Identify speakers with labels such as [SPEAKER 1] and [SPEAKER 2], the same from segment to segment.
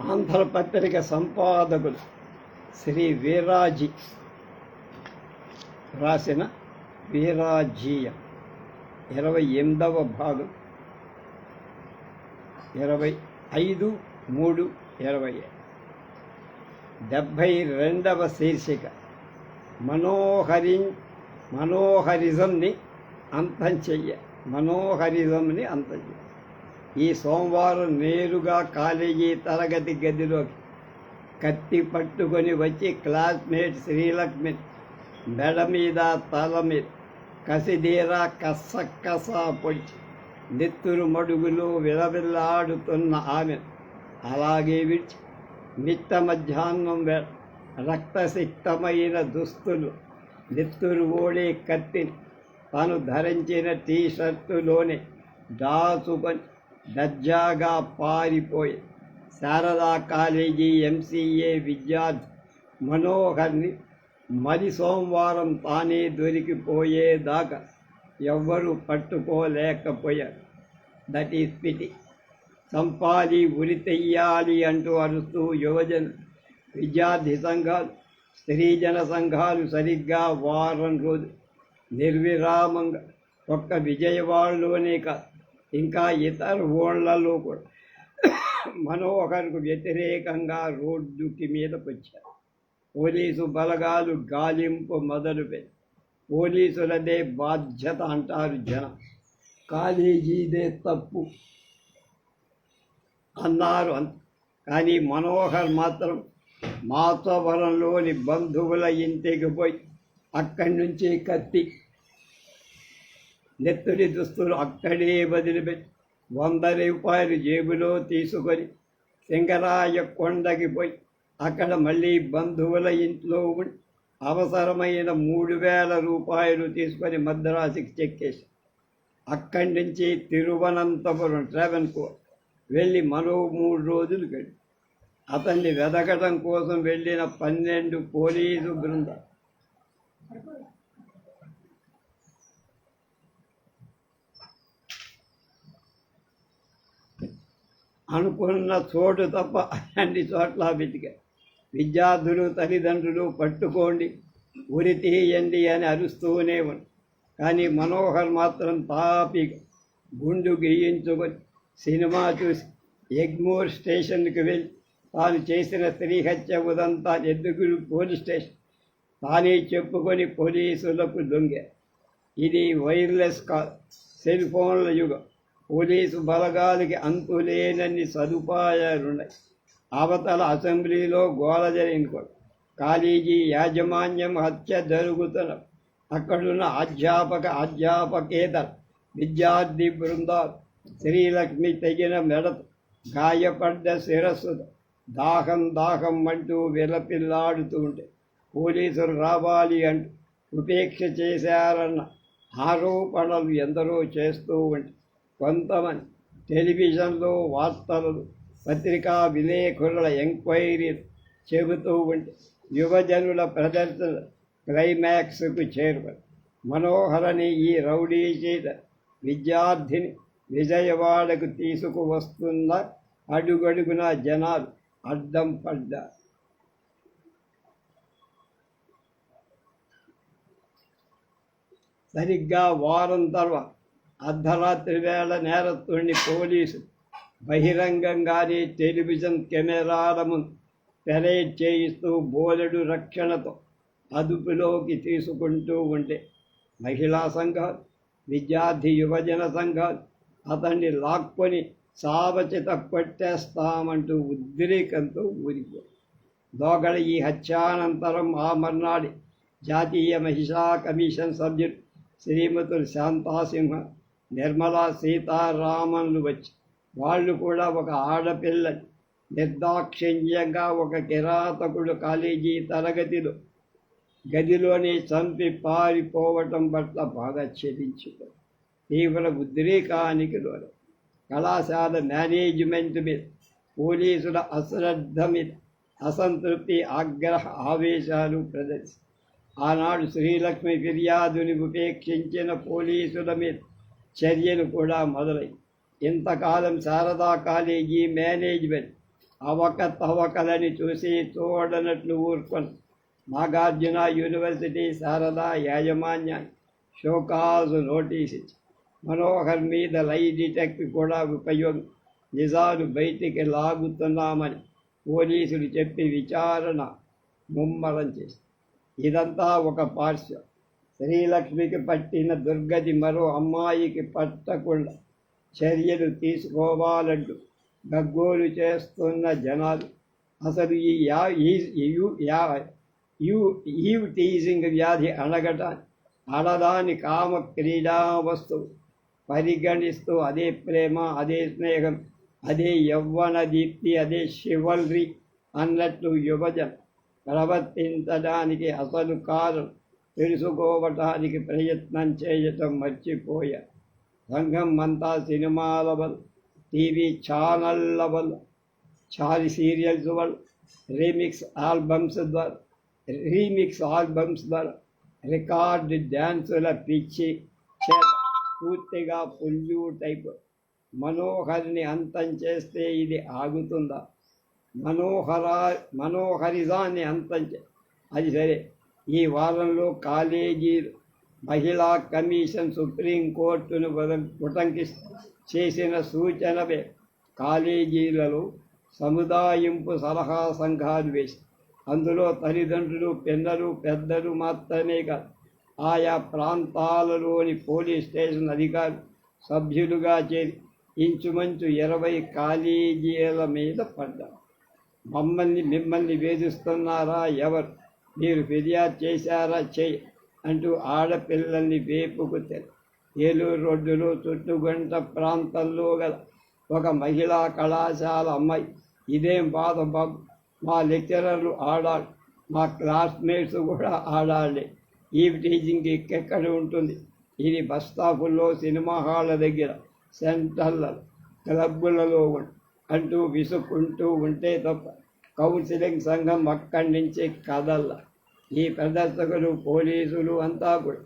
[SPEAKER 1] ఆంధ్రపత్రిక సంపాదకులు శ్రీ వీరాజీ రాసిన వీరాజీయం 28వ భాగం 25/3/20. 72వ శీర్షిక మనోహరిజంని అంతం చెయ్య. ఈ సోమవారం నేరుగా కాలేజీ తరగతి గదిలోకి కత్తి పట్టుకొని వచ్చి క్లాస్మేట్ శ్రీలక్ష్మి మెడ మీద తల మీద కసిదీరా కసక్కసా పొడిచి నెత్తురు మడుగులు విలవిల్లాడుతున్న ఆమె అలాగే విడిచి మిట్ట మధ్యాహ్నం వేళ రక్తసిక్తమైన దుస్తులు నెత్తురు ఓడే కత్తిని తాను ధరించిన టీషర్టులోనే దాచుకొని దర్జాగా పారిపోయి శారదా కాలేజీ ఎంసీఏ విద్యార్థి మనోహర్ని మరి సోమవారం తానే దొరికిపోయేదాకా ఎవ్వరూ పట్టుకోలేకపోయారు. That is pity. సంపాది ఉరి తెయ్యాలి అంటూ అరుస్తూ యువజన విద్యార్థి సంఘాలు, స్త్రీజన సంఘాలు సరిగ్గా వారం రోజులు నిర్విరామంగా ఒక్క విజయవాడలోనే కాదు ఇంకా ఇతర ఊళ్ళలో కూడా మనోహర్కు వ్యతిరేకంగా రోడ్డుకి మీదకొచ్చారు. పోలీసు బలగాలు గాలింపు మొదలుపెట్టి పోలీసులదే బాధ్యత అంటారు జనం, కాలేజీదే తప్పు అన్నారు. కానీ మనోహర్ మాత్రం మాతవరంలోని బంధువుల ఇంటికి పోయి అక్కడి నుంచి కత్తి నెత్తుడి దుస్తులు అక్కడే వదిలిపెట్టి 100 రూపాయలు జేబులో తీసుకొని సింగరాయ కొండకి పోయి అక్కడ మళ్ళీ బంధువుల ఇంట్లో ఉండి అవసరమైన 3000 రూపాయలు తీసుకొని మద్రాసుకి చెక్కేసి అక్కడి నుంచి తిరువనంతపురం ట్రావెన్కో వెళ్ళి మరో 3 రోజులు గడి అతన్ని వెదకటం కోసం వెళ్ళిన 12 పోలీసు బృందాలు అనుకున్న చోటు తప్ప అన్ని చోట్ల వెతికారు. విద్యార్థులు తల్లిదండ్రులు పట్టుకోండి, ఉరి తీయండి అని అరుస్తూనే ఉన్నారు. కానీ మనోహర్ మాత్రం తాపిగా గుండు గీయించుకొని సినిమా చూసి ఎగ్మోర్ స్టేషన్కి వెళ్ళి తాను చేసిన స్త్రీ హత్య ఉదంతా ఎద్దుగురు పోలీస్ స్టేషన్ తానే చెప్పుకొని పోలీసులకు దొంగారు. ఇది వైర్లెస్ కాల్, సెల్ ఫోన్ల యుగం. పోలీసు బలగాలకి అంతులేనన్ని సదుపాయాలున్నాయి. అవతల అసెంబ్లీలో గోల జరిగిన కూడా కాలేజీ యాజమాన్యం హత్య జరుగుతున్న అక్కడున్న అధ్యాపకేతర విద్యార్థి బృందాలు శ్రీలక్ష్మి తెగిన మెడతో గాయపడ్డ శిరస్సుతో దాహం అంటూ విలపిల్లాడుతూ ఉంటే పోలీసులు రావాలి అంటూ ఉపేక్ష చేశారన్న ఆరోపణలు ఎందరో చేస్తూ ఉంటే కొంతమంది టెలివిజన్లో వార్తలు, పత్రికా విలేకరుల ఎంక్వైరీలు చెబుతూ ఉంటే యువజనుల ప్రదర్శన క్లైమాక్స్కు చేరుకొని మనోహరని ఈ రౌడీ చేత విద్యార్థిని విజయవాడకు తీసుకువస్తున్న అడుగడుగున జనాలు అడ్డం పడ్డారు. సరిగ్గా వారం తర్వాత అర్ధరాత్రి వేళ నేరస్తుడిని పోలీసు బహిరంగంగానే టెలివిజన్ కెమెరాల ముందు పెరేడ్ చేయిస్తూ బోలెడు రక్షణతో అదుపులోకి తీసుకుంటూ ఉంటే మహిళా సంఘాలు, విద్యార్థి యువజన సంఘాలు అతన్ని లాక్కొని సావచిత కొట్టేస్తామంటూ ఉద్రేకంతో ఊరిపోయి దోగడ ఈ హత్యానంతరం ఆ మర్నాడి జాతీయ మహిళా కమిషన్ సభ్యులు శ్రీమతులు శాంతాసింహ, నిర్మలా సీతారామన్లు వచ్చి వాళ్ళు కూడా ఒక ఆడపిల్లని నిర్దాక్షిణ్యంగా ఒక కిరాతకుడు కాలేజీ తరగతిలో గదిలోనే చంపి పారిపోవటం పట్ల బాగా చెల్లించుతారు. తీవ్ర ఉద్రేకానికి లోను. కళాశాల మేనేజ్మెంట్ మీద, పోలీసుల అశ్రద్ధ మీద అసంతృప్తి, ఆగ్రహ ఆవేశాలు ప్రదర్శి ఆనాడు శ్రీలక్ష్మి ఫిర్యాదుని ఉపేక్షించిన పోలీసుల మీద చర్యలు కూడా మొదలై ఇంతకాలం శారదా కాలేజీ మేనేజ్మెంట్ అవకతవకలని చూసి చూడనట్లు ఊరుకొని నాగార్జున యూనివర్సిటీ శారదా యాజమాన్యాన్ని షోకాజు నోటీస్ ఇచ్చి మనోహర్ మీద లై డిటెక్ట్ కూడా ఉపయోగం నిజాలు బయటికి లాగుతున్నామని పోలీసులు చెప్పి విచారణ ముమ్మరం చేసి ఇదంతా ఒక పార్శ్వం. శ్రీలక్ష్మికి పట్టిన దుర్గతి మరో అమ్మాయికి పట్టకుండా చర్యలు తీసుకోవాలంటూ గగ్గోలు చేస్తున్న జనాలు అసలు ఈవ్ టీజింగ్ వ్యాధి అనదాని కామ క్రీడా వస్తువు పరిగణిస్తూ అదే ప్రేమ, అదే స్నేహం, అదే యవ్వన దీప్తి, అదే శివల్రీ అన్నట్లు యువజన ప్రవర్తించడానికి అసలు కారణం తెలుసుకోవటానికి ప్రయత్నం చేయటం మర్చిపోయారు. సంఘం అంతా సినిమాల వల్ల, టీవీ ఛానళ్ళ వల్ల, సీరియల్స్ వల్ల, రీమిక్స్ ఆల్బమ్స్ ద్వారా రికార్డ్ డ్యాన్సుల పిచ్చి చేత పూర్తిగా పొల్యూట్ అయిపోయి మనోహరిని అంతం చేస్తే ఇది ఆగుతుందా? మనోహరిజాన్ని అంతం అది సరే. ఈ వారంలో కాలేజీలు మహిళా కమిషన్ సుప్రీంకోర్టును చేసిన సూచనవే కాలేజీలలో సముదాయింపు సలహా సంఘాలు వేసి అందులో తల్లిదండ్రులు, పిల్లలు, పెద్దలు మాత్రమే కాదు ఆయా ప్రాంతాలలోని పోలీస్ స్టేషన్ అధికారులు సభ్యులుగా చేరి ఇంచుమంచు 20 కాలేజీల మీద పడ్డారు. మిమ్మల్ని వేధిస్తున్నారా? ఎవరు? మీరు ఫిర్యాదు చేశారా? చేయి అంటూ ఆడపిల్లల్ని వేపుకు ఏలూరు రోడ్డులో చుట్టుగంట ప్రాంతంలో గల ఒక మహిళా కళాశాల అమ్మాయి ఇదేం బాధ బాబు, మా లెక్చరర్లు ఆడాలి, మా క్లాస్మేట్స్ కూడా ఆడాలి, ఈ టీచింగ్ ఎక్కడ ఉంటుంది? ఇది బస్ స్టాపుల్లో, సినిమా హాళ్ళ దగ్గర, సెంటర్ల, క్లబ్బులలో అంటూ విసుక్కుంటూ ఉంటే తప్ప కౌన్సిలింగ్ సంఘం అక్కడి నుంచి కదల్ల. ఈ ప్రదర్శకులు, పోలీసులు అంతా కూడా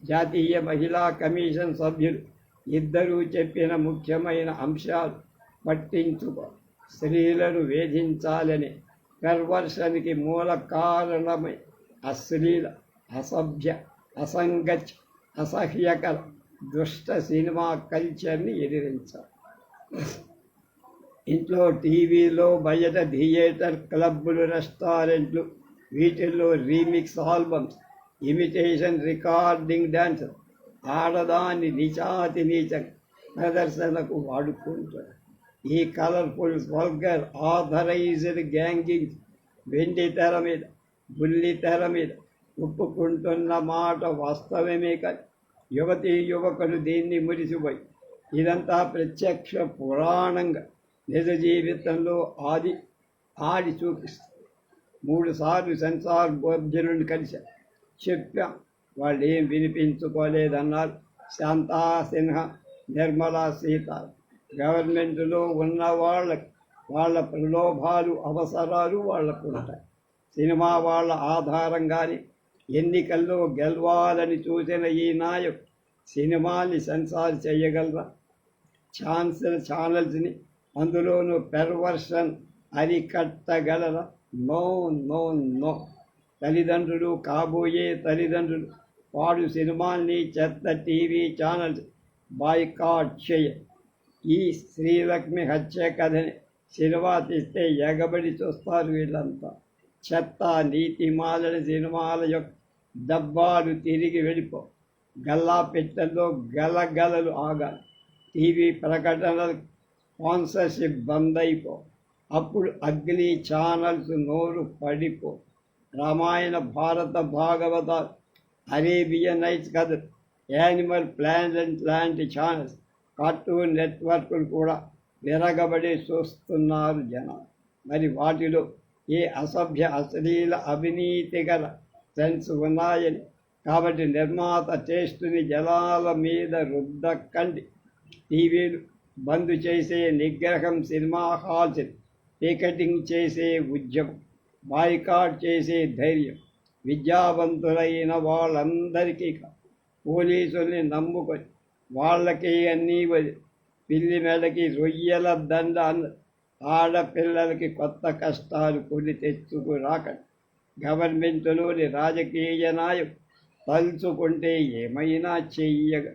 [SPEAKER 1] జాతీయ మహిళా కమిషన్ సభ్యులు ఇద్దరూ చెప్పిన ముఖ్యమైన అంశాలు పట్టించుకో. స్త్రీలను వేధించాలని పెర్వర్షన్కి మూల కారణమై అశ్లీల, అసభ్య, అసహ్యకర దుష్ట సినిమా కల్చర్ని ఎదిరించాలి. ఇంట్లో, టీవీలో, బయట థియేటర్, క్లబ్బులు, రెస్టారెంట్లు వీటిల్లో remix albums, imitation recording dance ఆడదాన్ని నీచాతి నీచ ప్రదర్శనకు వాడుకుంటారు. ఈ కలర్ఫుల్, వల్గర్, ఆథరైజ్డ్ గ్యాంగింగ్ వెండి తెర మీద, బుల్లి తెర మీద ఒప్పుకుంటున్న మాట వాస్తవమే కాదు. యువతీ యువకులు దీన్ని మురిసిపోయి ఇదంతా ప్రత్యక్ష పురాణంగా నిజ జీవితంలో ఆడి చూపిస్తారు. 3 సార్లు సెన్సార్ బోర్డులను కలిశారు. చెప్పాం, వాళ్ళు ఏం వినిపించుకోలేదన్నారు శాంతా సిన్హా, నిర్మలా సీతారామన్. గవర్నమెంట్లో ఉన్న వాళ్ళ ప్రలోభాలు, అవసరాలు వాళ్లకు ఉంటాయి. సినిమా వాళ్ళ ఆధారంగానే ఎన్నికల్లో గెలవాలని చూసిన ఈ నాయకుడు సినిమాని సెన్సార్ చేయగలరా? ఛానల్స్ని, అందులోనూ పెర్వర్షన్ అరికట్టగలరా? No no no. తల్లిదండ్రులు, కాబోయే తల్లిదండ్రులు వాడు సినిమాల్ని, చెత్త టీవీ ఛానల్స్ బాయ్కాట్ చేయ. ఈ శ్రీలక్ష్మి హత్య కథని సినిమా తీస్తే ఎగబడి చూస్తారు వీళ్ళంతా. చెత్త, నీతిమాలిన సినిమాల యొక్క డబ్బాలు తిరిగి వెళ్ళిపో. గల్లా పెట్టెల్లో గలగలలు ఆగాలి. టీవీ ప్రకటనలు, స్పాన్సర్షిప్ బంద్ అయిపో. అప్పుడు అగ్లీ ఛానల్స్ నోరు పడిపో. రామాయణ, భారత, భాగవత, అరేబియన్ నైట్స్ కథలు, యానిమల్ ప్లానెట్ లాంటి ఛానల్స్, కార్టూన్ నెట్వర్క్లు కూడా విరగబడి చూస్తున్నారు జనాలు. మరి వాటిలో ఏ అసభ్య, అశ్లీల, అవినీతిగల ట్రెండ్స్ ఉన్నాయని. కాబట్టి నిర్మాత టేస్టుని జనాల మీద రుద్దకండి. టీవీలు బంద్ చేసే నిగ్రహం, సినిమా హాల్స్ టికెటింగ్ చేసే ఉద్యమం, బాయ్కాట్ చేసే ధైర్యం విద్యావంతులైన వాళ్ళందరికీ పోలీసుల్ని నమ్ముకొని వాళ్ళకి అన్నీ పిల్లి మెడకి రొయ్యల దండ ఆడపిల్లలకి కొత్త కష్టాలు కొని తెచ్చుకురాకండి. గవర్నమెంట్లోని రాజకీయ నాయకులు తలుచుకుంటే ఏమైనా చెయ్యగ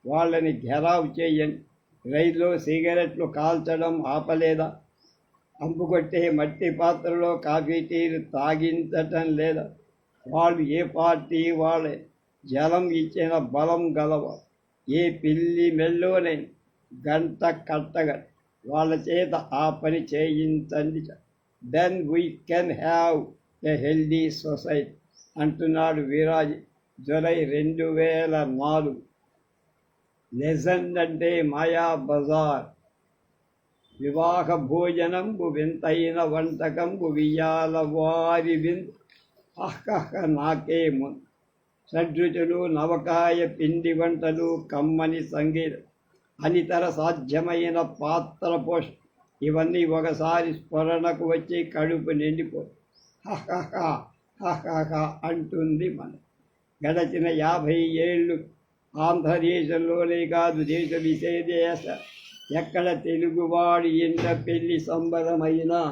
[SPEAKER 1] వాళ్ళని ఘెరావ్ చేయండి. రైల్లో సిగరెట్లు కాల్చడం ఆపలేదా? అంపుకొట్టే మట్టి పాత్రలో కాఫీ టీలు తాగించటం లేదా? వాళ్ళు ఏ పార్టీ వాళ్ళే, జలం ఇచ్చిన బలం గలవ. ఏ పిల్లి మెల్లోనే గంట కట్టగా వాళ్ళ చేత ఆ పని చేయించండి. Then we can have a healthy society అంటున్నాడు వీరాజు. జూలై 2004. లెజెండ్ అంటే మాయా బజార్. వివాహ భోజనంబు వింతైన వంటకంబు వియ్యాల వారి విందు. అహ్హహ నాకే ముందు. షడ్రుచులు, నవకాయ పిండి వంటలు, కమ్మని సంగీతం, అనితర సాధ్యమైన పాత్ర పోష ఇవన్నీ ఒకసారి స్ఫురణకు వచ్చి కడుపు నిండిపో హహహ హహహ అంటుంది మనం. గడచిన 50 ఏళ్ళు ఆంధ్రదేశంలోనే కాదు, దేశ విదేశ ఎక్కడ తెలుగువాడి ఇంట పెళ్లి సంబరమైనా